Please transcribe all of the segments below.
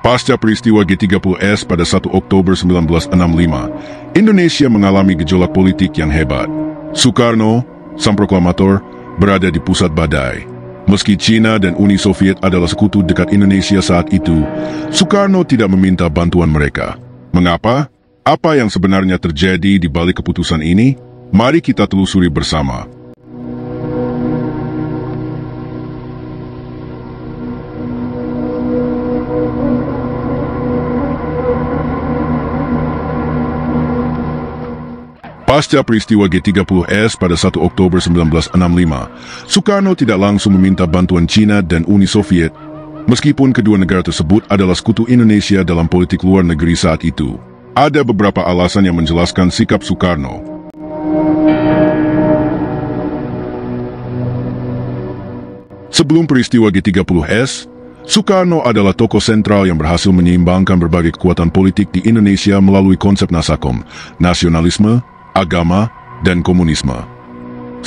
Pasca peristiwa G30S pada 1 Oktober 1965, Indonesia mengalami gejolak politik yang hebat. Soekarno, sang proklamator, berada di pusat badai. Meski China dan Uni Soviet adalah sekutu dekat Indonesia saat itu, Soekarno tidak meminta bantuan mereka. Mengapa? Apa yang sebenarnya terjadi di balik keputusan ini? Mari kita telusuri bersama. Pasca peristiwa G30S pada 1 Oktober 1965, Soekarno tidak langsung meminta bantuan China dan Uni Soviet, meskipun kedua negara tersebut adalah sekutu Indonesia dalam politik luar negeri saat itu. Ada beberapa alasan yang menjelaskan sikap Soekarno. Sebelum peristiwa G30S, Soekarno adalah tokoh sentral yang berhasil menyeimbangkan berbagai kekuatan politik di Indonesia melalui konsep Nasakom, nasionalisme, agama, dan komunisme.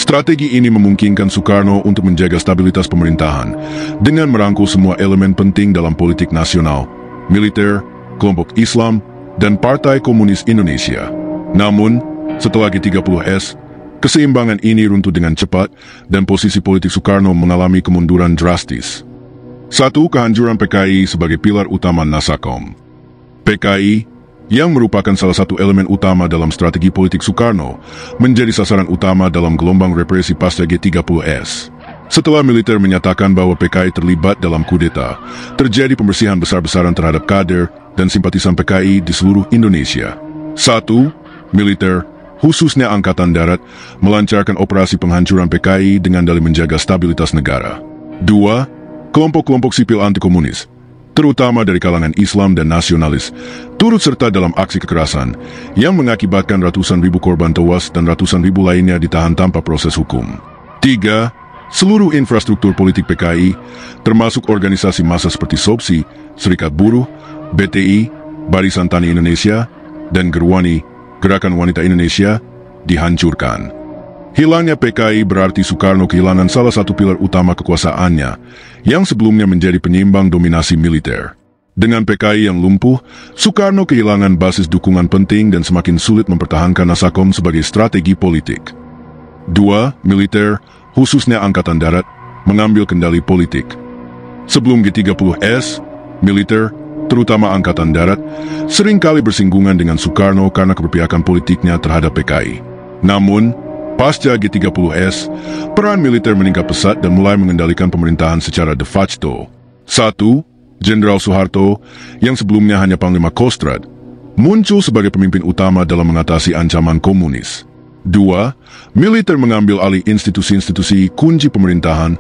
Strategi ini memungkinkan Soekarno untuk menjaga stabilitas pemerintahan dengan merangkul semua elemen penting dalam politik nasional, militer, kelompok Islam, dan Partai Komunis Indonesia. Namun, setelah G30S, keseimbangan ini runtuh dengan cepat dan posisi politik Soekarno mengalami kemunduran drastis. 1. Kehancuran PKI sebagai pilar utama Nasakom. PKI yang merupakan salah satu elemen utama dalam strategi politik Soekarno, menjadi sasaran utama dalam gelombang represi pasca G30S. Setelah militer menyatakan bahwa PKI terlibat dalam kudeta, terjadi pembersihan besar-besaran terhadap kader dan simpatisan PKI di seluruh Indonesia. 1. Militer, khususnya Angkatan Darat, melancarkan operasi penghancuran PKI dengan dalih menjaga stabilitas negara. 2. Kelompok-kelompok sipil anti-komunis, terutama dari kalangan Islam dan nasionalis, turut serta dalam aksi kekerasan yang mengakibatkan ratusan ribu korban tewas dan ratusan ribu lainnya ditahan tanpa proses hukum. 3. Seluruh infrastruktur politik PKI, termasuk organisasi massa seperti SOPSI, Serikat Buruh, BTI, Barisan Tani Indonesia, dan Gerwani, Gerakan Wanita Indonesia, dihancurkan. Hilangnya PKI berarti Soekarno kehilangan salah satu pilar utama kekuasaannya, yang sebelumnya menjadi penyeimbang dominasi militer. Dengan PKI yang lumpuh, Soekarno kehilangan basis dukungan penting dan semakin sulit mempertahankan Nasakom sebagai strategi politik. 2. Militer, khususnya Angkatan Darat, mengambil kendali politik. Sebelum G30S, militer, terutama Angkatan Darat, seringkali bersinggungan dengan Soekarno karena keberpihakan politiknya terhadap PKI. Namun, pasca G30S, peran militer meningkat pesat dan mulai mengendalikan pemerintahan secara de facto. 1. Jenderal Soeharto, yang sebelumnya hanya Panglima Kostrad, muncul sebagai pemimpin utama dalam mengatasi ancaman komunis. 2. Militer mengambil alih institusi-institusi kunci pemerintahan,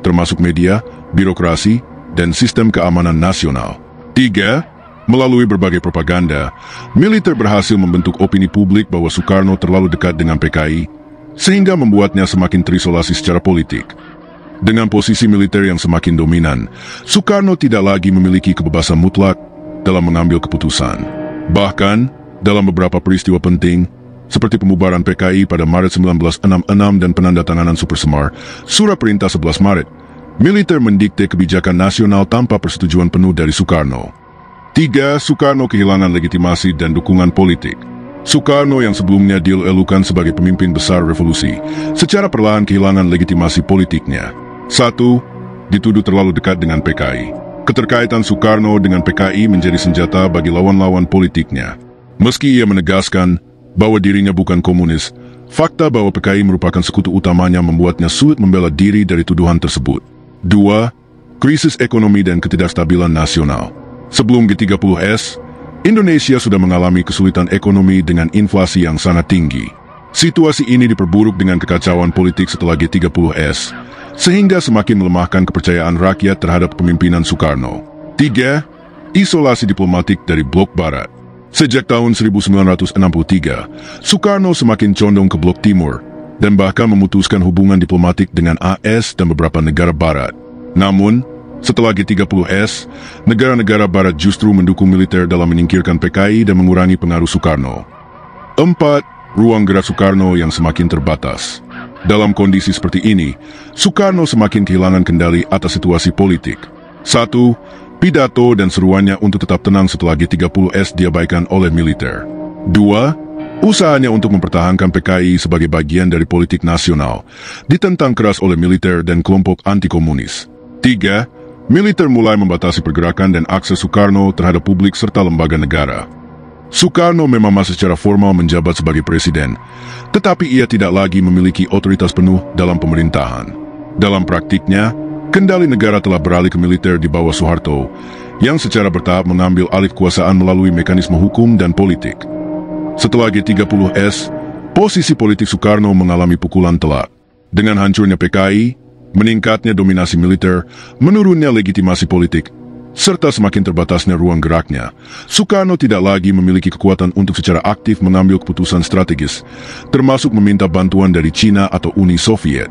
termasuk media, birokrasi, dan sistem keamanan nasional. 3. Melalui berbagai propaganda, militer berhasil membentuk opini publik bahwa Soekarno terlalu dekat dengan PKI, sehingga membuatnya semakin terisolasi secara politik. Dengan posisi militer yang semakin dominan, Soekarno tidak lagi memiliki kebebasan mutlak dalam mengambil keputusan. Bahkan, dalam beberapa peristiwa penting, seperti pembubaran PKI pada Maret 1966 dan penandatanganan Supersemar, Surat Perintah 11 Maret, militer mendikte kebijakan nasional tanpa persetujuan penuh dari Soekarno. 3. Soekarno kehilangan legitimasi dan dukungan politik. Soekarno yang sebelumnya dielukan sebagai pemimpin besar revolusi, secara perlahan kehilangan legitimasi politiknya. 1. Dituduh terlalu dekat dengan PKI. Keterkaitan Soekarno dengan PKI menjadi senjata bagi lawan-lawan politiknya. Meski ia menegaskan bahwa dirinya bukan komunis, fakta bahwa PKI merupakan sekutu utamanya membuatnya sulit membela diri dari tuduhan tersebut. 2. Krisis ekonomi dan ketidakstabilan nasional. Sebelum G30S, Indonesia sudah mengalami kesulitan ekonomi dengan inflasi yang sangat tinggi. Situasi ini diperburuk dengan kekacauan politik setelah G30S, sehingga semakin melemahkan kepercayaan rakyat terhadap kepemimpinan Soekarno. 3. Isolasi diplomatik dari Blok Barat. Sejak tahun 1963, Soekarno semakin condong ke Blok Timur, dan bahkan memutuskan hubungan diplomatik dengan AS dan beberapa negara Barat. Namun, setelah G30S, negara-negara Barat justru mendukung militer dalam menyingkirkan PKI dan mengurangi pengaruh Soekarno. 4. Ruang gerak Soekarno yang semakin terbatas. Dalam kondisi seperti ini, Soekarno semakin kehilangan kendali atas situasi politik. 1. pidato dan seruannya untuk tetap tenang setelah G30S diabaikan oleh militer. 2. Usahanya untuk mempertahankan PKI sebagai bagian dari politik nasional ditentang keras oleh militer dan kelompok anti-komunis. 3. Militer mulai membatasi pergerakan dan akses Soekarno terhadap publik serta lembaga negara. Soekarno memang masih secara formal menjabat sebagai presiden, tetapi ia tidak lagi memiliki otoritas penuh dalam pemerintahan. Dalam praktiknya, kendali negara telah beralih ke militer di bawah Soeharto, yang secara bertahap mengambil alih kekuasaan melalui mekanisme hukum dan politik. Setelah G30S, posisi politik Soekarno mengalami pukulan telak. Dengan hancurnya PKI, meningkatnya dominasi militer, menurunnya legitimasi politik, serta semakin terbatasnya ruang geraknya, Soekarno tidak lagi memiliki kekuatan untuk secara aktif mengambil keputusan strategis, termasuk meminta bantuan dari China atau Uni Soviet.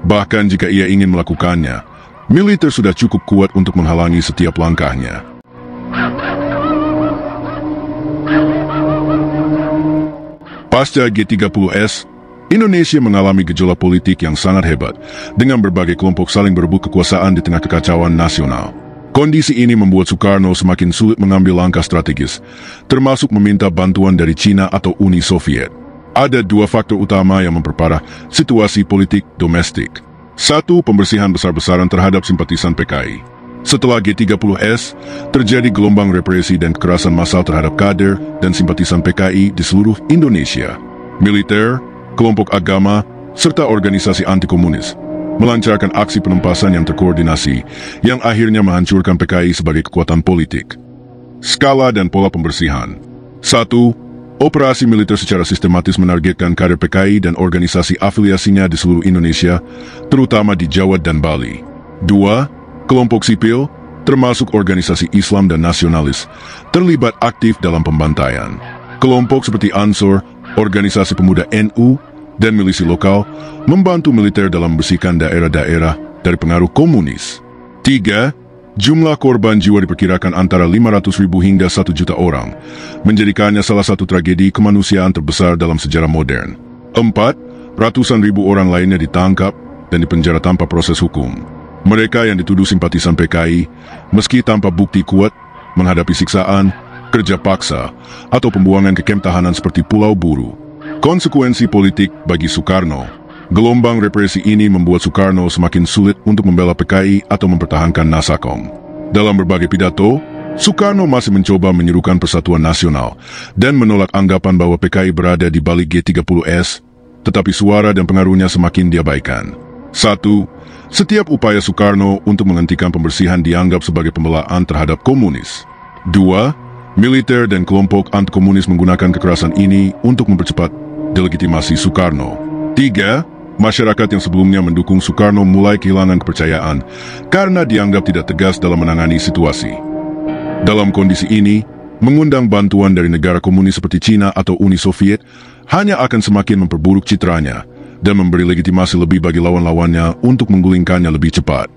Bahkan jika ia ingin melakukannya, militer sudah cukup kuat untuk menghalangi setiap langkahnya. Pasca G30S, Indonesia mengalami gejolak politik yang sangat hebat, dengan berbagai kelompok saling berebut kekuasaan di tengah kekacauan nasional. Kondisi ini membuat Soekarno semakin sulit mengambil langkah strategis, termasuk meminta bantuan dari China atau Uni Soviet. Ada dua faktor utama yang memperparah situasi politik domestik. 1. Pembersihan besar-besaran terhadap simpatisan PKI. Setelah G30S, terjadi gelombang represi dan kekerasan massal terhadap kader dan simpatisan PKI di seluruh Indonesia. Militer, kelompok agama, serta organisasi anti-komunis melancarkan aksi penempasan yang terkoordinasi yang akhirnya menghancurkan PKI sebagai kekuatan politik. Skala dan pola pembersihan. 1. Operasi militer secara sistematis menargetkan kader PKI dan organisasi afiliasinya di seluruh Indonesia, terutama di Jawa dan Bali. 2. Kelompok sipil, termasuk organisasi Islam dan nasionalis, terlibat aktif dalam pembantaian. Kelompok seperti Ansor, organisasi pemuda NU, dan milisi lokal membantu militer dalam membersihkan daerah-daerah dari pengaruh komunis. 3. Jumlah korban jiwa diperkirakan antara 500.000 hingga 1 juta orang, menjadikannya salah satu tragedi kemanusiaan terbesar dalam sejarah modern. 4. Ratusan ribu orang lainnya ditangkap dan dipenjara tanpa proses hukum. Mereka yang dituduh simpatisan PKI, meski tanpa bukti kuat, menghadapi siksaan, kerja paksa, atau pembuangan ke kamp tahanan seperti Pulau Buru. Konsekuensi politik bagi Soekarno. Gelombang represi ini membuat Soekarno semakin sulit untuk membela PKI atau mempertahankan Nasakom. Dalam berbagai pidato, Soekarno masih mencoba menyerukan persatuan nasional dan menolak anggapan bahwa PKI berada di balik G30S, tetapi suara dan pengaruhnya semakin diabaikan. 1. Setiap upaya Soekarno untuk menghentikan pembersihan dianggap sebagai pembelaan terhadap komunis. 2. Militer dan kelompok anti-komunis menggunakan kekerasan ini untuk mempercepat delegitimasi Soekarno. 3. Masyarakat yang sebelumnya mendukung Soekarno mulai kehilangan kepercayaan karena dianggap tidak tegas dalam menangani situasi. Dalam kondisi ini, mengundang bantuan dari negara komunis seperti China atau Uni Soviet hanya akan semakin memperburuk citranya dan memberi legitimasi lebih bagi lawan-lawannya untuk menggulingkannya lebih cepat.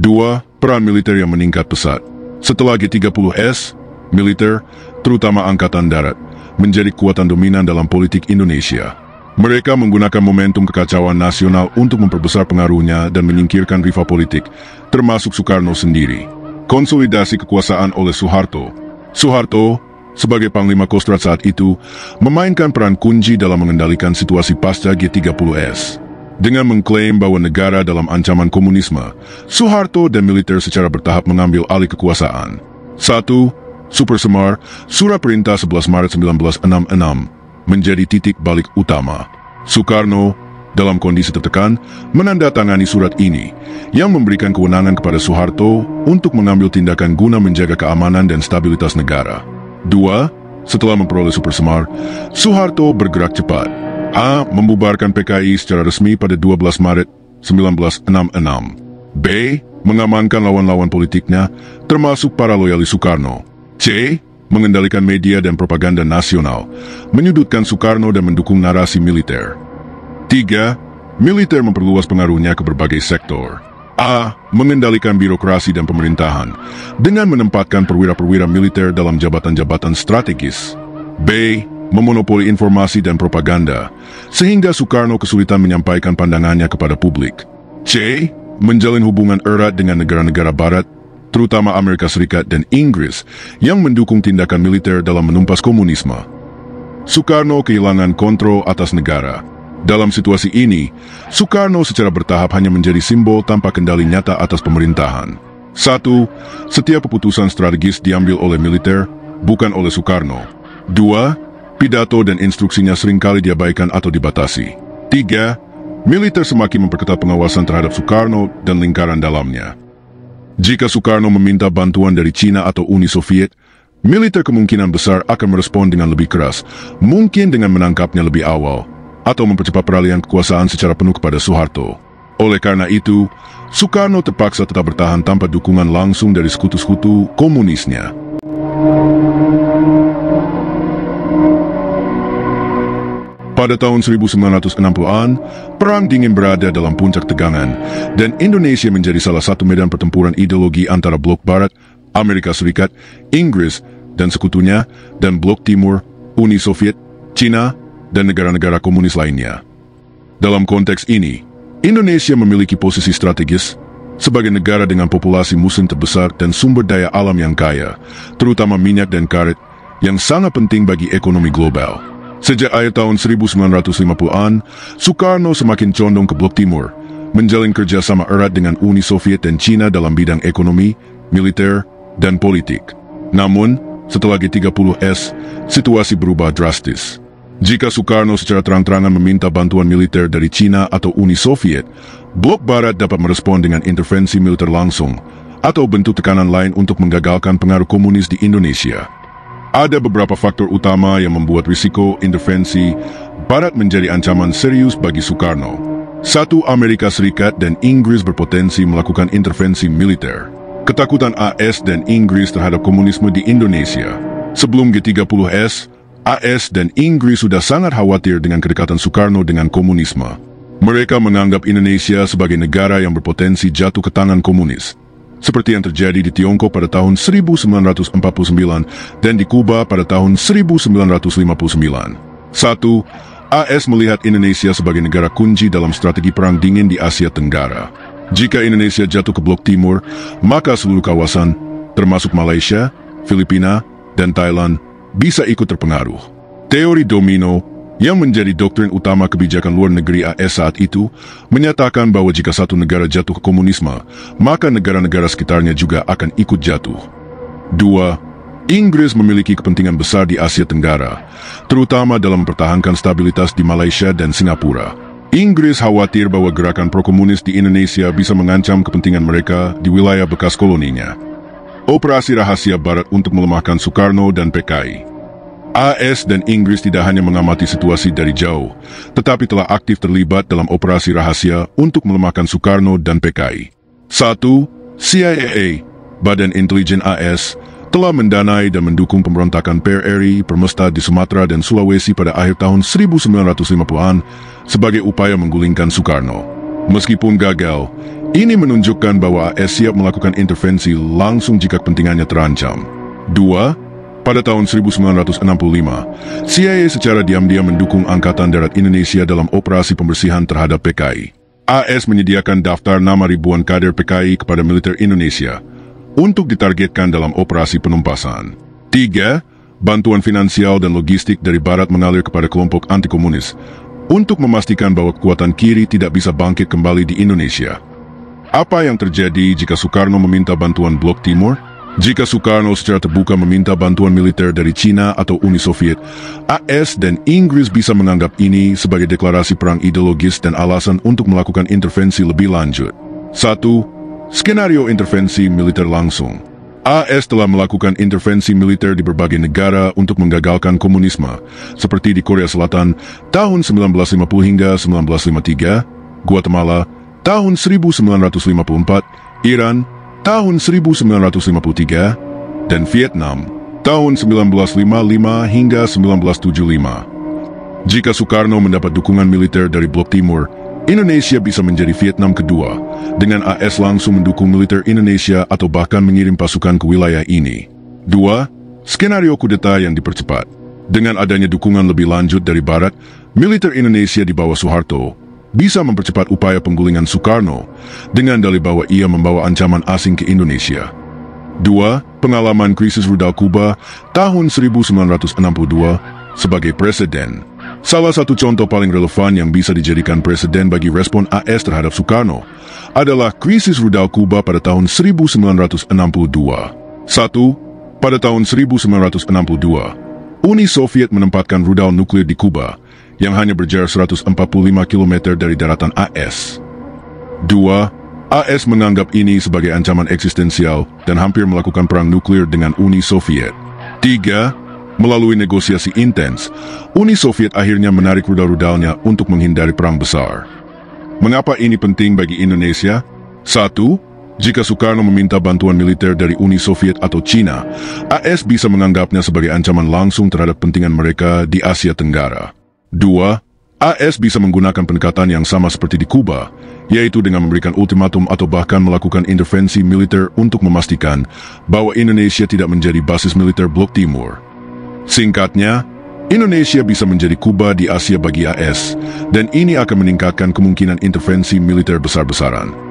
2. Peran militer yang meningkat pesat. Setelah G30S, militer, terutama Angkatan Darat, menjadi kekuatan dominan dalam politik Indonesia. Mereka menggunakan momentum kekacauan nasional untuk memperbesar pengaruhnya dan menyingkirkan rival politik, termasuk Soekarno sendiri. Konsolidasi kekuasaan oleh Soeharto. Soeharto, sebagai Panglima Kostrad saat itu, memainkan peran kunci dalam mengendalikan situasi pasca G30S. Dengan mengklaim bahwa negara dalam ancaman komunisme, Soeharto dan militer secara bertahap mengambil alih kekuasaan. 1. Super Semar, Surat Perintah 11 Maret 1966, menjadi titik balik utama. Soekarno, dalam kondisi tertekan, menandatangani surat ini, yang memberikan kewenangan kepada Soeharto untuk mengambil tindakan guna menjaga keamanan dan stabilitas negara. 2. Setelah memperoleh Super Semar, Soeharto bergerak cepat. A. Membubarkan PKI secara resmi pada 12 Maret 1966. B. Mengamankan lawan-lawan politiknya, termasuk para loyalis Soekarno. C. Mengendalikan media dan propaganda nasional, menyudutkan Soekarno dan mendukung narasi militer. 3. Militer memperluas pengaruhnya ke berbagai sektor. A. Mengendalikan birokrasi dan pemerintahan dengan menempatkan perwira-perwira militer dalam jabatan-jabatan strategis. B. Memonopoli informasi dan propaganda, sehingga Soekarno kesulitan menyampaikan pandangannya kepada publik. C. Menjalin hubungan erat dengan negara-negara barat terutama Amerika Serikat dan Inggris, yang mendukung tindakan militer dalam menumpas komunisme. Soekarno kehilangan kontrol atas negara. Dalam situasi ini, Soekarno secara bertahap hanya menjadi simbol tanpa kendali nyata atas pemerintahan. 1. Setiap keputusan strategis diambil oleh militer, bukan oleh Soekarno. 2. Pidato dan instruksinya seringkali diabaikan atau dibatasi. 3. Militer semakin memperketat pengawasan terhadap Soekarno dan lingkaran dalamnya. Jika Soekarno meminta bantuan dari Cina atau Uni Soviet, militer kemungkinan besar akan merespon dengan lebih keras, mungkin dengan menangkapnya lebih awal, atau mempercepat peralihan kekuasaan secara penuh kepada Soeharto. Oleh karena itu, Soekarno terpaksa tetap bertahan tanpa dukungan langsung dari sekutu-sekutu komunisnya. Pada tahun 1960-an, Perang Dingin berada dalam puncak tegangan, dan Indonesia menjadi salah satu medan pertempuran ideologi antara Blok Barat, Amerika Serikat, Inggris, dan sekutunya, dan Blok Timur, Uni Soviet, Cina, dan negara-negara komunis lainnya. Dalam konteks ini, Indonesia memiliki posisi strategis sebagai negara dengan populasi muslim terbesar dan sumber daya alam yang kaya, terutama minyak dan karet, yang sangat penting bagi ekonomi global. Sejak akhir tahun 1950-an, Soekarno semakin condong ke Blok Timur, menjalin kerjasama erat dengan Uni Soviet dan Cina dalam bidang ekonomi, militer, dan politik. Namun, setelah G30S, situasi berubah drastis. Jika Soekarno secara terang-terangan meminta bantuan militer dari Cina atau Uni Soviet, Blok Barat dapat merespon dengan intervensi militer langsung, atau bentuk tekanan lain untuk menggagalkan pengaruh komunis di Indonesia. Ada beberapa faktor utama yang membuat risiko intervensi Barat menjadi ancaman serius bagi Soekarno. 1. Amerika Serikat dan Inggris berpotensi melakukan intervensi militer. Ketakutan AS dan Inggris terhadap komunisme di Indonesia. Sebelum G30S, AS dan Inggris sudah sangat khawatir dengan kedekatan Soekarno dengan komunisme. Mereka menganggap Indonesia sebagai negara yang berpotensi jatuh ke tangan komunis, seperti yang terjadi di Tiongkok pada tahun 1949 dan di Kuba pada tahun 1959. 1. AS melihat Indonesia sebagai negara kunci dalam strategi perang dingin di Asia Tenggara. Jika Indonesia jatuh ke Blok Timur, maka seluruh kawasan, termasuk Malaysia, Filipina, dan Thailand, bisa ikut terpengaruh. Teori domino, yang menjadi doktrin utama kebijakan luar negeri AS saat itu, menyatakan bahwa jika satu negara jatuh ke komunisme, maka negara-negara sekitarnya juga akan ikut jatuh. 2. Inggris memiliki kepentingan besar di Asia Tenggara, terutama dalam mempertahankan stabilitas di Malaysia dan Singapura. Inggris khawatir bahwa gerakan pro-komunis di Indonesia bisa mengancam kepentingan mereka di wilayah bekas koloninya. Operasi rahasia Barat untuk melemahkan Soekarno dan PKI. AS dan Inggris tidak hanya mengamati situasi dari jauh, tetapi telah aktif terlibat dalam operasi rahasia untuk melemahkan Soekarno dan PKI. 1. CIA, Badan Intelijen AS, telah mendanai dan mendukung pemberontakan PRRI Permesta di Sumatera dan Sulawesi pada akhir tahun 1950-an sebagai upaya menggulingkan Soekarno. Meskipun gagal, ini menunjukkan bahwa AS siap melakukan intervensi langsung jika kepentingannya terancam. 2. Pada tahun 1965, CIA secara diam-diam mendukung Angkatan Darat Indonesia dalam operasi pembersihan terhadap PKI. AS menyediakan daftar nama ribuan kader PKI kepada militer Indonesia untuk ditargetkan dalam operasi penumpasan. 3. Bantuan finansial dan logistik dari Barat mengalir kepada kelompok anti-komunis untuk memastikan bahwa kekuatan kiri tidak bisa bangkit kembali di Indonesia. Apa yang terjadi jika Soekarno meminta bantuan Blok Timur? Jika Soekarno secara terbuka meminta bantuan militer dari Cina atau Uni Soviet, AS dan Inggris bisa menganggap ini sebagai deklarasi perang ideologis dan alasan untuk melakukan intervensi lebih lanjut. 1. Skenario intervensi militer langsung. AS telah melakukan intervensi militer di berbagai negara untuk menggagalkan komunisme, seperti di Korea Selatan tahun 1950 hingga 1953, Guatemala tahun 1954, Iran tahun 1953, dan Vietnam tahun 1955 hingga 1975. Jika Soekarno mendapat dukungan militer dari Blok Timur, Indonesia bisa menjadi Vietnam kedua, dengan AS langsung mendukung militer Indonesia atau bahkan mengirim pasukan ke wilayah ini. 2. Skenario kudeta yang dipercepat. Dengan adanya dukungan lebih lanjut dari Barat, militer Indonesia di bawah Soeharto bisa mempercepat upaya penggulingan Soekarno dengan dalih bahwa ia membawa ancaman asing ke Indonesia. 2. Pengalaman krisis rudal Kuba tahun 1962 sebagai presiden. Salah satu contoh paling relevan yang bisa dijadikan preseden bagi respon AS terhadap Soekarno adalah krisis rudal Kuba pada tahun 1962. 1. Pada tahun 1962, Uni Soviet menempatkan rudal nuklir di Kuba yang hanya berjarak 145 km dari daratan AS. 2. AS menganggap ini sebagai ancaman eksistensial dan hampir melakukan perang nuklir dengan Uni Soviet. 3. Melalui negosiasi intens, Uni Soviet akhirnya menarik rudal-rudalnya untuk menghindari perang besar. Mengapa ini penting bagi Indonesia? 1. Jika Soekarno meminta bantuan militer dari Uni Soviet atau China, AS bisa menganggapnya sebagai ancaman langsung terhadap kepentingan mereka di Asia Tenggara. 2. AS bisa menggunakan pendekatan yang sama seperti di Kuba, yaitu dengan memberikan ultimatum atau bahkan melakukan intervensi militer untuk memastikan bahwa Indonesia tidak menjadi basis militer Blok Timur. Singkatnya, Indonesia bisa menjadi Kuba di Asia bagi AS, dan ini akan meningkatkan kemungkinan intervensi militer besar-besaran.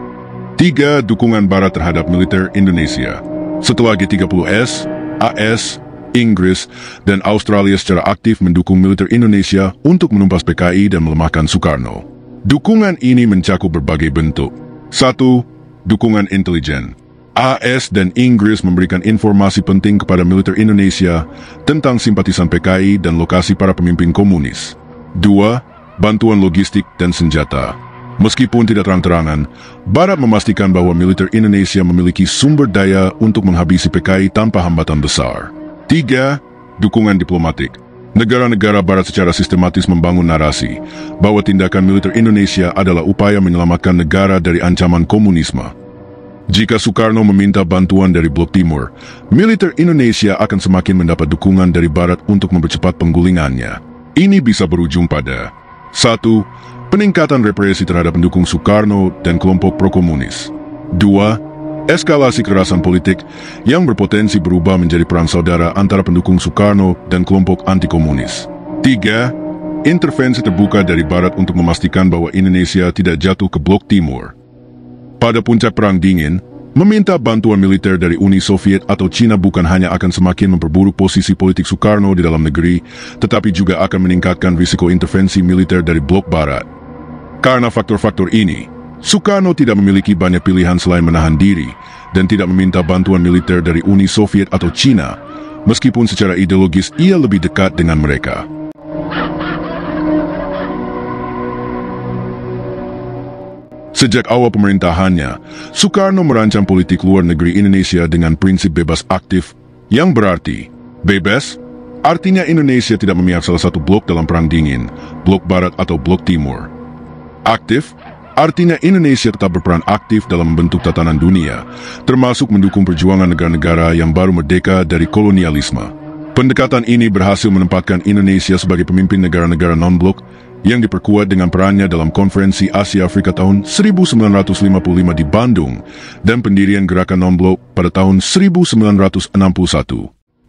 3. Dukungan Barat terhadap militer Indonesia. Setelah G30S, AS, Inggris, dan Australia secara aktif mendukung militer Indonesia untuk menumpas PKI dan melemahkan Soekarno. Dukungan ini mencakup berbagai bentuk. 1. Dukungan intelijen. AS dan Inggris memberikan informasi penting kepada militer Indonesia tentang simpatisan PKI dan lokasi para pemimpin komunis. 2. Bantuan logistik dan senjata. Meskipun tidak terang-terangan, Barat memastikan bahwa militer Indonesia memiliki sumber daya untuk menghabisi PKI tanpa hambatan besar. 3. Dukungan diplomatik. Negara-negara Barat secara sistematis membangun narasi bahwa tindakan militer Indonesia adalah upaya menyelamatkan negara dari ancaman komunisme. Jika Soekarno meminta bantuan dari Blok Timur, militer Indonesia akan semakin mendapat dukungan dari Barat untuk mempercepat penggulingannya. Ini bisa berujung pada 1. Peningkatan represi terhadap pendukung Soekarno dan kelompok pro-komunis. 2. Eskalasi kekerasan politik yang berpotensi berubah menjadi perang saudara antara pendukung Soekarno dan kelompok anti-komunis. 3. Intervensi terbuka dari Barat untuk memastikan bahwa Indonesia tidak jatuh ke Blok Timur. Pada puncak Perang Dingin, meminta bantuan militer dari Uni Soviet atau China bukan hanya akan semakin memperburuk posisi politik Soekarno di dalam negeri, tetapi juga akan meningkatkan risiko intervensi militer dari Blok Barat. Karena faktor-faktor ini, Soekarno tidak memiliki banyak pilihan selain menahan diri dan tidak meminta bantuan militer dari Uni Soviet atau China, meskipun secara ideologis ia lebih dekat dengan mereka. Sejak awal pemerintahannya, Soekarno merancang politik luar negeri Indonesia dengan prinsip bebas aktif, yang berarti bebas artinya Indonesia tidak memihak salah satu blok dalam Perang Dingin, Blok Barat atau Blok Timur. Aktif artinya Indonesia tetap berperan aktif dalam membentuk tatanan dunia, termasuk mendukung perjuangan negara-negara yang baru merdeka dari kolonialisme. Pendekatan ini berhasil menempatkan Indonesia sebagai pemimpin negara-negara non-blok yang diperkuat dengan perannya dalam Konferensi Asia Afrika tahun 1955 di Bandung dan pendirian Gerakan Non-Blok pada tahun 1961.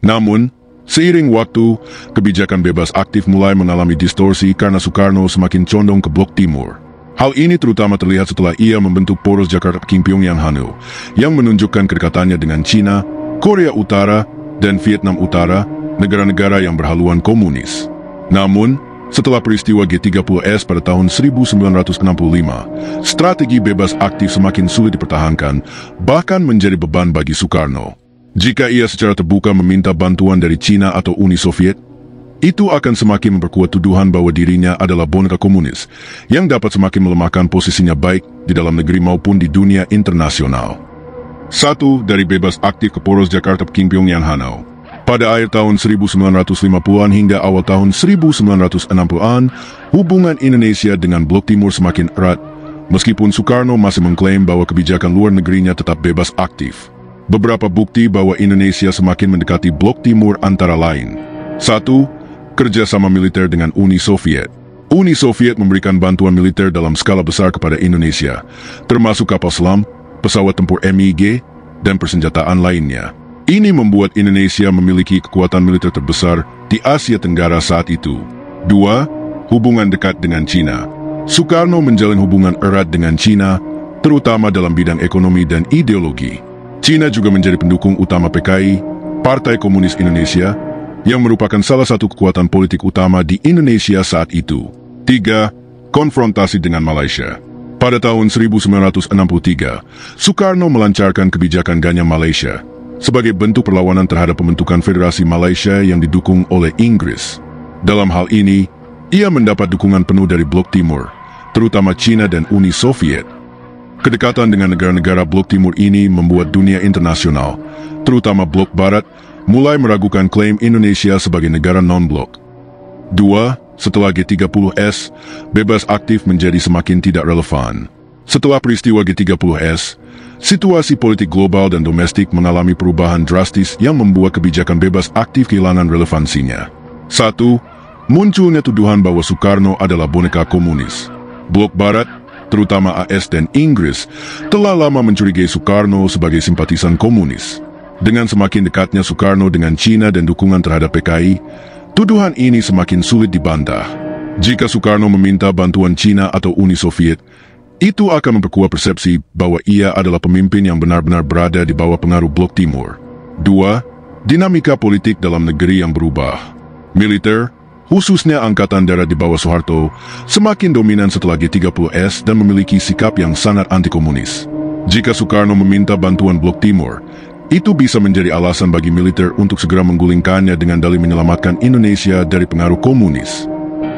Namun, seiring waktu, kebijakan bebas aktif mulai mengalami distorsi karena Soekarno semakin condong ke Blok Timur. Hal ini terutama terlihat setelah ia membentuk poros Jakarta-Peking Pyongyang-Hanoi yang menunjukkan kedekatannya dengan China, Korea Utara, dan Vietnam Utara, negara-negara yang berhaluan komunis. Namun, setelah peristiwa G30S pada tahun 1965, strategi bebas aktif semakin sulit dipertahankan, bahkan menjadi beban bagi Soekarno. Jika ia secara terbuka meminta bantuan dari China atau Uni Soviet, itu akan semakin memperkuat tuduhan bahwa dirinya adalah boneka komunis, yang dapat semakin melemahkan posisinya baik di dalam negeri maupun di dunia internasional. 1. Dari bebas aktif ke poros Jakarta-Peking Pyongyang-Hanoi. Pada akhir tahun 1950-an hingga awal tahun 1960-an, hubungan Indonesia dengan Blok Timur semakin erat, meskipun Soekarno masih mengklaim bahwa kebijakan luar negerinya tetap bebas aktif. Beberapa bukti bahwa Indonesia semakin mendekati Blok Timur antara lain. 1. Kerjasama militer dengan Uni Soviet. Uni Soviet memberikan bantuan militer dalam skala besar kepada Indonesia, termasuk kapal selam, pesawat tempur MiG, dan persenjataan lainnya. Ini membuat Indonesia memiliki kekuatan militer terbesar di Asia Tenggara saat itu. 2. Hubungan dekat dengan China. Soekarno menjalin hubungan erat dengan China, terutama dalam bidang ekonomi dan ideologi. China juga menjadi pendukung utama PKI, Partai Komunis Indonesia, yang merupakan salah satu kekuatan politik utama di Indonesia saat itu. 3. Konfrontasi dengan Malaysia. Pada tahun 1963, Soekarno melancarkan kebijakan Ganyam Malaysia sebagai bentuk perlawanan terhadap pembentukan Federasi Malaysia yang didukung oleh Inggris. Dalam hal ini, ia mendapat dukungan penuh dari Blok Timur, terutama China dan Uni Soviet. Kedekatan dengan negara-negara Blok Timur ini membuat dunia internasional, terutama Blok Barat, mulai meragukan klaim Indonesia sebagai negara non-blok. 2. Setelah G30S, bebas aktif menjadi semakin tidak relevan. Setelah peristiwa G30S, situasi politik global dan domestik mengalami perubahan drastis yang membuat kebijakan bebas aktif kehilangan relevansinya. 1. Munculnya tuduhan bahwa Soekarno adalah boneka komunis. Blok Barat, terutama AS dan Inggris, telah lama mencurigai Soekarno sebagai simpatisan komunis. Dengan semakin dekatnya Soekarno dengan China dan dukungan terhadap PKI, tuduhan ini semakin sulit dibantah. Jika Soekarno meminta bantuan China atau Uni Soviet, itu akan memperkuat persepsi bahwa ia adalah pemimpin yang benar-benar berada di bawah pengaruh Blok Timur. 2. Dinamika politik dalam negeri yang berubah. Militer, khususnya Angkatan Darat di bawah Soeharto, semakin dominan setelah G30S dan memiliki sikap yang sangat anti-komunis. Jika Soekarno meminta bantuan Blok Timur, itu bisa menjadi alasan bagi militer untuk segera menggulingkannya dengan dalih menyelamatkan Indonesia dari pengaruh komunis.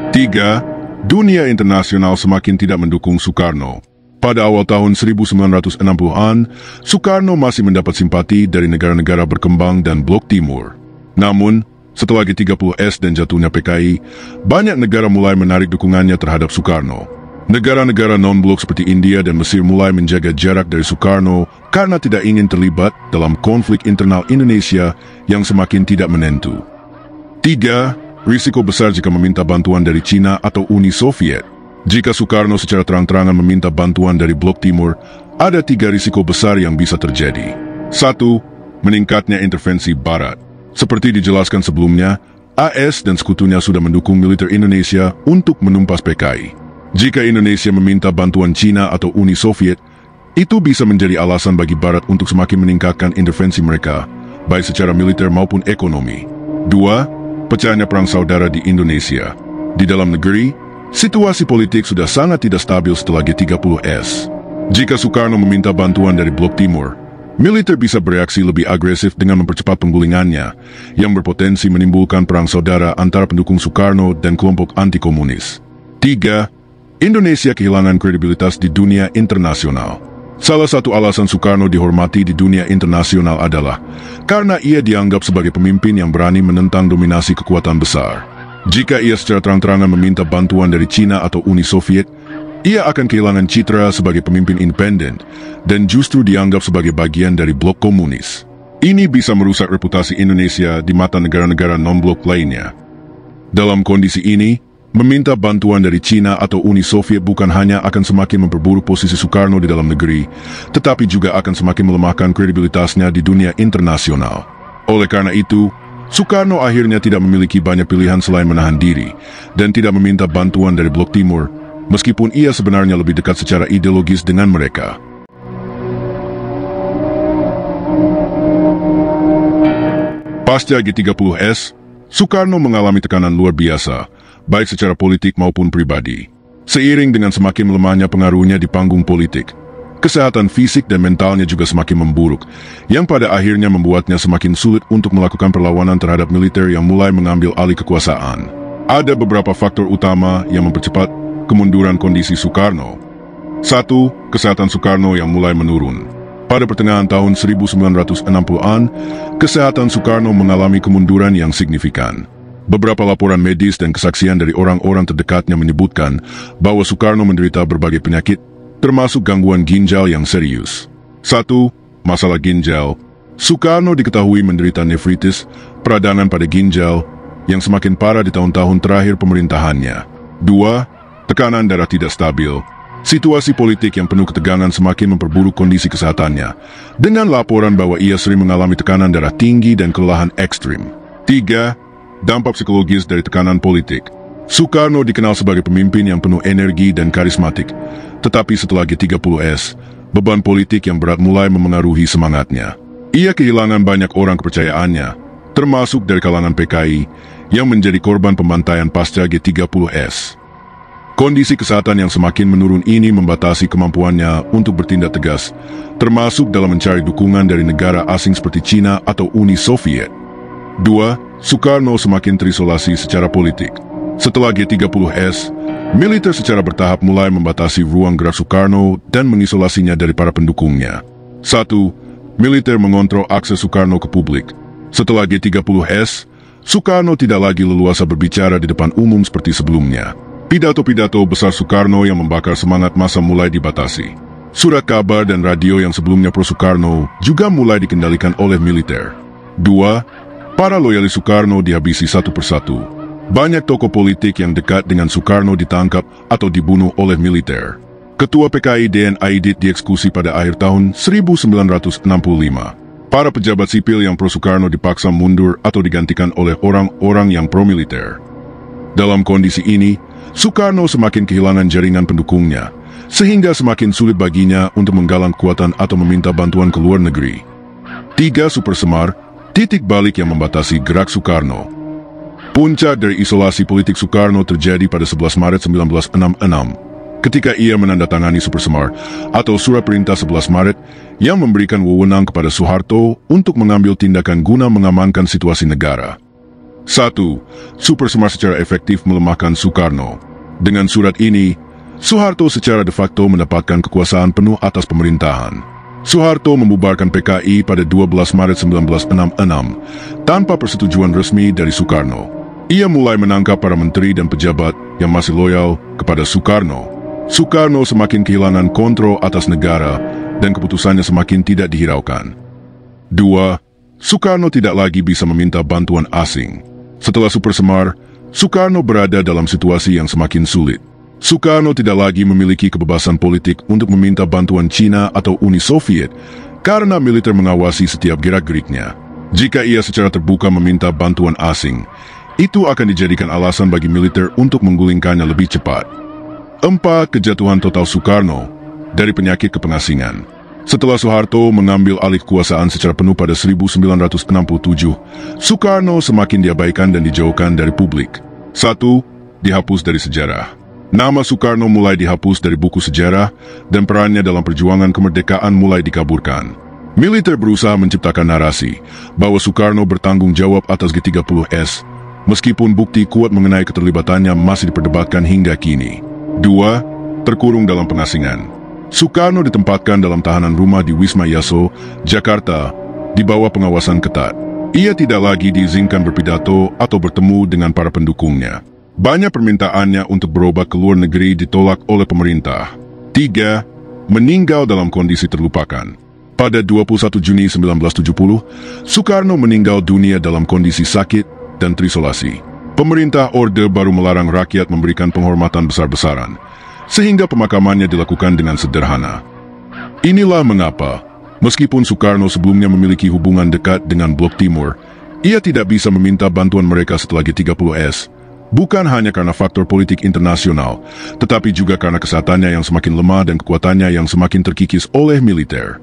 3. Dunia internasional semakin tidak mendukung Soekarno. Pada awal tahun 1960-an, Soekarno masih mendapat simpati dari negara-negara berkembang dan Blok Timur. Namun, setelah G30S dan jatuhnya PKI, banyak negara mulai menarik dukungannya terhadap Soekarno. Negara-negara non-blok seperti India dan Mesir mulai menjaga jarak dari Soekarno karena tidak ingin terlibat dalam konflik internal Indonesia yang semakin tidak menentu. 3. Risiko besar jika meminta bantuan dari China atau Uni Soviet. Jika Soekarno secara terang-terangan meminta bantuan dari Blok Timur, ada 3 risiko besar yang bisa terjadi. 1. Meningkatnya intervensi Barat. Seperti dijelaskan sebelumnya, AS dan sekutunya sudah mendukung militer Indonesia untuk menumpas PKI. Jika Indonesia meminta bantuan China atau Uni Soviet, itu bisa menjadi alasan bagi Barat untuk semakin meningkatkan intervensi mereka, baik secara militer maupun ekonomi. 2. Pecahnya perang saudara di Indonesia. Di dalam negeri, situasi politik sudah sangat tidak stabil setelah G30S. Jika Soekarno meminta bantuan dari Blok Timur, militer bisa bereaksi lebih agresif dengan mempercepat penggulingannya, yang berpotensi menimbulkan perang saudara antara pendukung Soekarno dan kelompok anti-komunis. 3. Indonesia kehilangan kredibilitas di dunia internasional. Salah satu alasan Soekarno dihormati di dunia internasional adalah karena ia dianggap sebagai pemimpin yang berani menentang dominasi kekuatan besar. Jika ia secara terang-terangan meminta bantuan dari China atau Uni Soviet, ia akan kehilangan citra sebagai pemimpin independen dan justru dianggap sebagai bagian dari blok komunis. Ini bisa merusak reputasi Indonesia di mata negara-negara non-blok lainnya. Dalam kondisi ini, meminta bantuan dari China atau Uni Soviet bukan hanya akan semakin memperburuk posisi Soekarno di dalam negeri, tetapi juga akan semakin melemahkan kredibilitasnya di dunia internasional. Oleh karena itu, Soekarno akhirnya tidak memiliki banyak pilihan selain menahan diri dan tidak meminta bantuan dari Blok Timur, meskipun ia sebenarnya lebih dekat secara ideologis dengan mereka. Pasca G30S, Soekarno mengalami tekanan luar biasa, baik secara politik maupun pribadi. Seiring dengan semakin melemahnya pengaruhnya di panggung politik, kesehatan fisik dan mentalnya juga semakin memburuk, yang pada akhirnya membuatnya semakin sulit untuk melakukan perlawanan terhadap militer yang mulai mengambil alih kekuasaan. Ada beberapa faktor utama yang mempercepat kemunduran kondisi Soekarno. 1. Kesehatan Soekarno yang mulai menurun. Pada pertengahan tahun 1960-an, kesehatan Soekarno mengalami kemunduran yang signifikan. Beberapa laporan medis dan kesaksian dari orang-orang terdekatnya menyebutkan bahwa Soekarno menderita berbagai penyakit, termasuk gangguan ginjal yang serius. 1. Masalah ginjal. Soekarno diketahui menderita nefritis, peradangan pada ginjal, yang semakin parah di tahun-tahun terakhir pemerintahannya. 2. Tekanan darah tidak stabil. Situasi politik yang penuh ketegangan semakin memperburuk kondisi kesehatannya, dengan laporan bahwa ia sering mengalami tekanan darah tinggi dan kelelahan ekstrim. 3. Dampak psikologis dari tekanan politik. Soekarno dikenal sebagai pemimpin yang penuh energi dan karismatik, tetapi setelah G30S, Beban politik yang berat mulai memengaruhi semangatnya. Ia kehilangan banyak orang kepercayaannya, termasuk dari kalangan PKI, yang menjadi korban pembantaian pasca G30S. Kondisi kesehatan yang semakin menurun ini membatasi kemampuannya untuk bertindak tegas, termasuk dalam mencari dukungan dari negara asing seperti China atau Uni Soviet. 2. Sukarno semakin terisolasi secara politik. Setelah G30S, militer secara bertahap mulai membatasi ruang gerak Sukarno dan mengisolasinya dari para pendukungnya. 1. Militer mengontrol akses Sukarno ke publik. Setelah G30S, Sukarno tidak lagi leluasa berbicara di depan umum seperti sebelumnya. Pidato-pidato besar Sukarno yang membakar semangat massa mulai dibatasi. Surat kabar dan radio yang sebelumnya pro-Sukarno juga mulai dikendalikan oleh militer. 2. Para loyalis Sukarno dihabisi satu persatu. Banyak tokoh politik yang dekat dengan Sukarno ditangkap atau dibunuh oleh militer. Ketua PKI D.N. Aidit dieksekusi pada akhir tahun 1965. Para pejabat sipil yang pro-Sukarno dipaksa mundur atau digantikan oleh orang-orang yang pro-militer. Dalam kondisi ini, Sukarno semakin kehilangan jaringan pendukungnya, sehingga semakin sulit baginya untuk menggalang kekuatan atau meminta bantuan ke luar negeri. 3. Super Semar, titik balik yang membatasi gerak Sukarno. Puncak dari isolasi politik Sukarno terjadi pada 11 Maret 1966, ketika ia menandatangani Super Semar, atau Surat Perintah 11 Maret, yang memberikan wewenang kepada Soeharto untuk mengambil tindakan guna mengamankan situasi negara. 1. Super Semar secara efektif melemahkan Sukarno. Dengan surat ini, Soeharto secara de facto mendapatkan kekuasaan penuh atas pemerintahan. Soeharto membubarkan PKI pada 12 Maret 1966 tanpa persetujuan resmi dari Sukarno. Ia mulai menangkap para menteri dan pejabat yang masih loyal kepada Sukarno. Sukarno semakin kehilangan kontrol atas negara dan keputusannya semakin tidak dihiraukan. 2. Sukarno tidak lagi bisa meminta bantuan asing. Setelah Super Semar, Sukarno berada dalam situasi yang semakin sulit. Sukarno tidak lagi memiliki kebebasan politik untuk meminta bantuan China atau Uni Soviet karena militer mengawasi setiap gerak-geriknya. Jika ia secara terbuka meminta bantuan asing, itu akan dijadikan alasan bagi militer untuk menggulingkannya lebih cepat. 4. Kejatuhan total Sukarno dari penyakit kepengasingan. Setelah Soeharto mengambil alih kekuasaan secara penuh pada 1967, Sukarno semakin diabaikan dan dijauhkan dari publik. 1. Dihapus dari sejarah. Nama Sukarno mulai dihapus dari buku sejarah dan perannya dalam perjuangan kemerdekaan mulai dikaburkan. Militer berusaha menciptakan narasi bahwa Sukarno bertanggung jawab atas G30S, meskipun bukti kuat mengenai keterlibatannya masih diperdebatkan hingga kini. 2. Terkurung dalam pengasingan. Sukarno ditempatkan dalam tahanan rumah di Wisma Yaso, Jakarta, di bawah pengawasan ketat. Ia tidak lagi diizinkan berpidato atau bertemu dengan para pendukungnya. Banyak permintaannya untuk berobat ke luar negeri ditolak oleh pemerintah. 3. Meninggal dalam kondisi terlupakan. Pada 21 Juni 1970, Sukarno meninggal dunia dalam kondisi sakit dan terisolasi. Pemerintah Orde Baru melarang rakyat memberikan penghormatan besar-besaran, sehingga pemakamannya dilakukan dengan sederhana. Inilah mengapa, meskipun Sukarno sebelumnya memiliki hubungan dekat dengan Blok Timur, ia tidak bisa meminta bantuan mereka setelah G30S, bukan hanya karena faktor politik internasional, tetapi juga karena kesehatannya yang semakin lemah dan kekuatannya yang semakin terkikis oleh militer.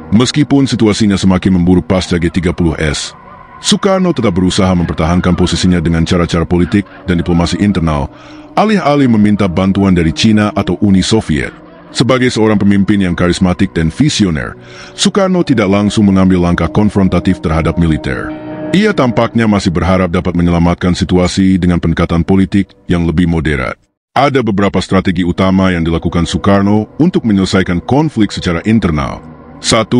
Meskipun situasinya semakin memburuk pasca G30S, Sukarno tetap berusaha mempertahankan posisinya dengan cara-cara politik dan diplomasi internal, alih-alih meminta bantuan dari China atau Uni Soviet. Sebagai seorang pemimpin yang karismatik dan visioner, Sukarno tidak langsung mengambil langkah konfrontatif terhadap militer. Ia tampaknya masih berharap dapat menyelamatkan situasi dengan pendekatan politik yang lebih moderat. Ada beberapa strategi utama yang dilakukan Sukarno untuk menyelesaikan konflik secara internal. 1.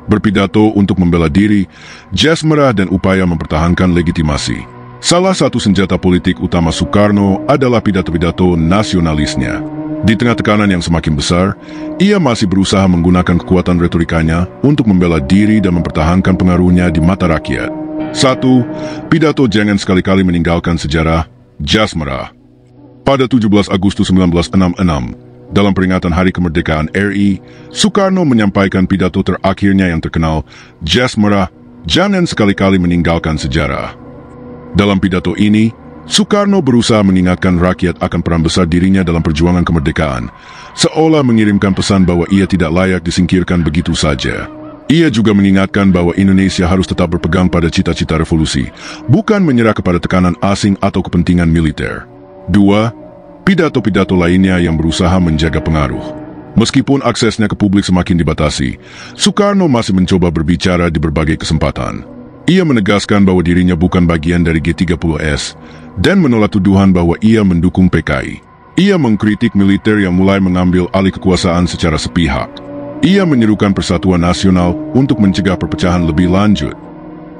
Berpidato untuk membela diri, jas merah dan upaya mempertahankan legitimasi. Salah satu senjata politik utama Sukarno adalah pidato-pidato nasionalisnya. Di tengah tekanan yang semakin besar, ia masih berusaha menggunakan kekuatan retorikanya untuk membela diri dan mempertahankan pengaruhnya di mata rakyat. 1. Pidato jangan sekali-kali meninggalkan sejarah, jas merah. Pada 17 Agustus 1966, dalam peringatan Hari Kemerdekaan RI, Sukarno menyampaikan pidato terakhirnya yang terkenal, jas merah, jangan sekali-kali meninggalkan sejarah. Dalam pidato ini, Soekarno berusaha mengingatkan rakyat akan peran besar dirinya dalam perjuangan kemerdekaan, seolah mengirimkan pesan bahwa ia tidak layak disingkirkan begitu saja. Ia juga mengingatkan bahwa Indonesia harus tetap berpegang pada cita-cita revolusi, bukan menyerah kepada tekanan asing atau kepentingan militer. 2. Pidato-pidato lainnya yang berusaha menjaga pengaruh. Meskipun aksesnya ke publik semakin dibatasi, Soekarno masih mencoba berbicara di berbagai kesempatan. Ia menegaskan bahwa dirinya bukan bagian dari G30S dan menolak tuduhan bahwa ia mendukung PKI. Ia mengkritik militer yang mulai mengambil alih kekuasaan secara sepihak. Ia menyerukan persatuan nasional untuk mencegah perpecahan lebih lanjut.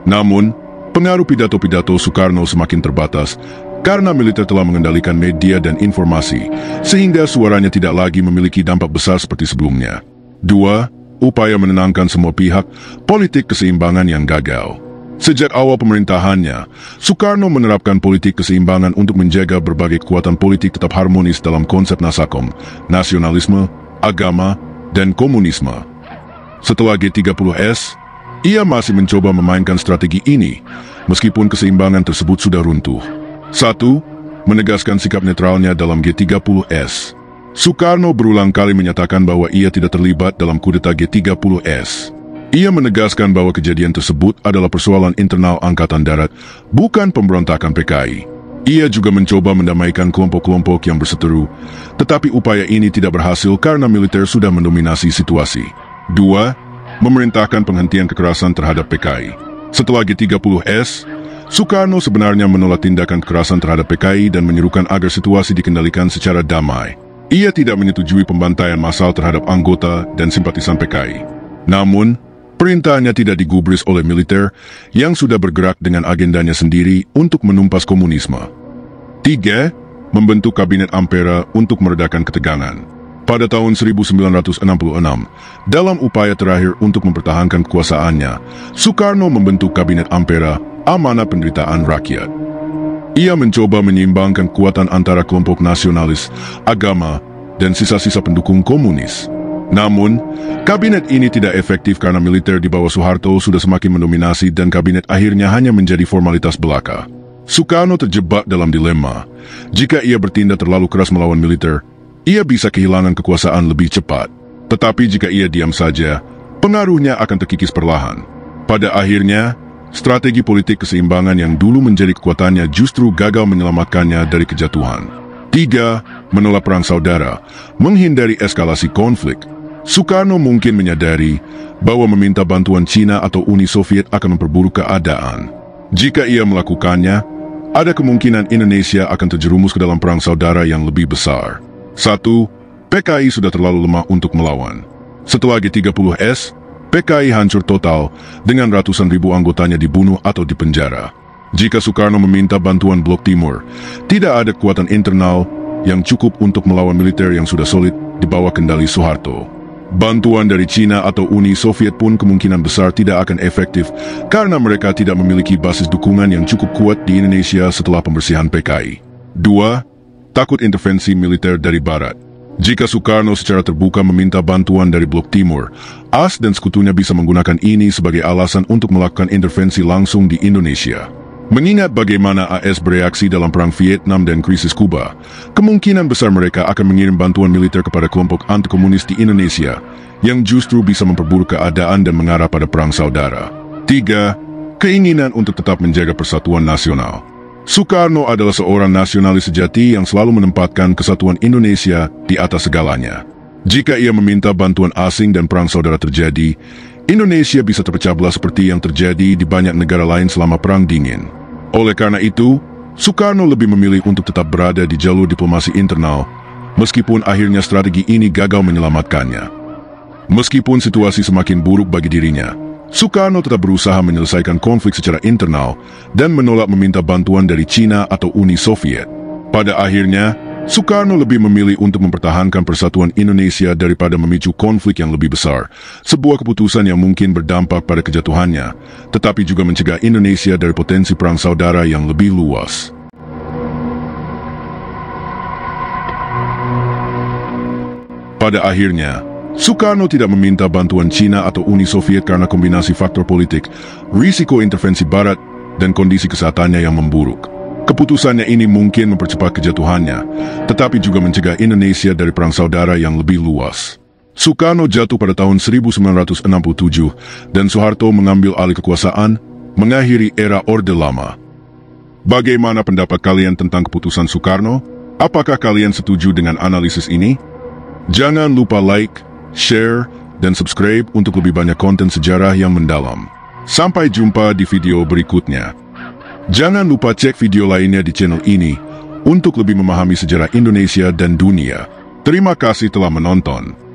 Namun, pengaruh pidato-pidato Soekarno semakin terbatas karena militer telah mengendalikan media dan informasi, sehingga suaranya tidak lagi memiliki dampak besar seperti sebelumnya. 2. Upaya menenangkan semua pihak, politik keseimbangan yang gagal. Sejak awal pemerintahannya, Soekarno menerapkan politik keseimbangan untuk menjaga berbagai kekuatan politik tetap harmonis dalam konsep Nasakom, nasionalisme, agama, dan komunisme. Setelah G30S, ia masih mencoba memainkan strategi ini, meskipun keseimbangan tersebut sudah runtuh. 1. Menegaskan sikap netralnya dalam G30S. Soekarno berulang kali menyatakan bahwa ia tidak terlibat dalam kudeta G30S. Ia menegaskan bahwa kejadian tersebut adalah persoalan internal Angkatan Darat, bukan pemberontakan PKI. Ia juga mencoba mendamaikan kelompok-kelompok yang berseteru, tetapi upaya ini tidak berhasil karena militer sudah mendominasi situasi. 2. Memerintahkan penghentian kekerasan terhadap PKI. Setelah G30S, Soekarno sebenarnya menolak tindakan kekerasan terhadap PKI dan menyerukan agar situasi dikendalikan secara damai. Ia tidak menyetujui pembantaian massal terhadap anggota dan simpatisan PKI. Namun, perintahnya tidak digubris oleh militer yang sudah bergerak dengan agendanya sendiri untuk menumpas komunisme. 3. Membentuk Kabinet Ampera untuk meredakan ketegangan. Pada tahun 1966, dalam upaya terakhir untuk mempertahankan kekuasaannya, Soekarno membentuk Kabinet Ampera, amanat penderitaan rakyat. Ia mencoba menyeimbangkan kekuatan antara kelompok nasionalis, agama, dan sisa-sisa pendukung komunis. Namun, kabinet ini tidak efektif karena militer di bawah Soeharto sudah semakin mendominasi dan kabinet akhirnya hanya menjadi formalitas belaka. Soekarno terjebak dalam dilema. Jika ia bertindak terlalu keras melawan militer, ia bisa kehilangan kekuasaan lebih cepat. Tetapi jika ia diam saja, pengaruhnya akan terkikis perlahan. Pada akhirnya, strategi politik keseimbangan yang dulu menjadi kekuatannya justru gagal menyelamatkannya dari kejatuhan. 3. Menolak perang saudara, menghindari eskalasi konflik. Soekarno mungkin menyadari bahwa meminta bantuan Cina atau Uni Soviet akan memperburuk keadaan. Jika ia melakukannya, ada kemungkinan Indonesia akan terjerumus ke dalam perang saudara yang lebih besar. 1. PKI sudah terlalu lemah untuk melawan. Setelah G30S, PKI hancur total dengan ratusan ribu anggotanya dibunuh atau dipenjara. Jika Soekarno meminta bantuan Blok Timur, tidak ada kekuatan internal yang cukup untuk melawan militer yang sudah solid di bawah kendali Soeharto. Bantuan dari Cina atau Uni Soviet pun kemungkinan besar tidak akan efektif karena mereka tidak memiliki basis dukungan yang cukup kuat di Indonesia setelah pembersihan PKI. 2. Takut intervensi militer dari Barat. Jika Soekarno secara terbuka meminta bantuan dari Blok Timur, AS dan sekutunya bisa menggunakan ini sebagai alasan untuk melakukan intervensi langsung di Indonesia. Mengingat bagaimana AS bereaksi dalam Perang Vietnam dan krisis Kuba, kemungkinan besar mereka akan mengirim bantuan militer kepada kelompok anti-komunis di Indonesia, yang justru bisa memperburuk keadaan dan mengarah pada perang saudara. 3. Keinginan untuk tetap menjaga persatuan nasional. Soekarno adalah seorang nasionalis sejati yang selalu menempatkan kesatuan Indonesia di atas segalanya. Jika ia meminta bantuan asing dan perang saudara terjadi, Indonesia bisa terpecah belah seperti yang terjadi di banyak negara lain selama Perang Dingin. Oleh karena itu, Soekarno lebih memilih untuk tetap berada di jalur diplomasi internal, meskipun akhirnya strategi ini gagal menyelamatkannya. Meskipun situasi semakin buruk bagi dirinya, Soekarno tetap berusaha menyelesaikan konflik secara internal dan menolak meminta bantuan dari Cina atau Uni Soviet. Pada akhirnya, Soekarno lebih memilih untuk mempertahankan persatuan Indonesia daripada memicu konflik yang lebih besar, sebuah keputusan yang mungkin berdampak pada kejatuhannya, tetapi juga mencegah Indonesia dari potensi perang saudara yang lebih luas. Pada akhirnya, Soekarno tidak meminta bantuan Cina atau Uni Soviet karena kombinasi faktor politik, risiko intervensi Barat, dan kondisi kesehatannya yang memburuk. Keputusannya ini mungkin mempercepat kejatuhannya, tetapi juga mencegah Indonesia dari perang saudara yang lebih luas. Soekarno jatuh pada tahun 1967 dan Soeharto mengambil alih kekuasaan, mengakhiri era Orde Lama. Bagaimana pendapat kalian tentang keputusan Soekarno? Apakah kalian setuju dengan analisis ini? Jangan lupa like, share, dan subscribe untuk lebih banyak konten sejarah yang mendalam. Sampai jumpa di video berikutnya. Jangan lupa cek video lainnya di channel ini untuk lebih memahami sejarah Indonesia dan dunia. Terima kasih telah menonton.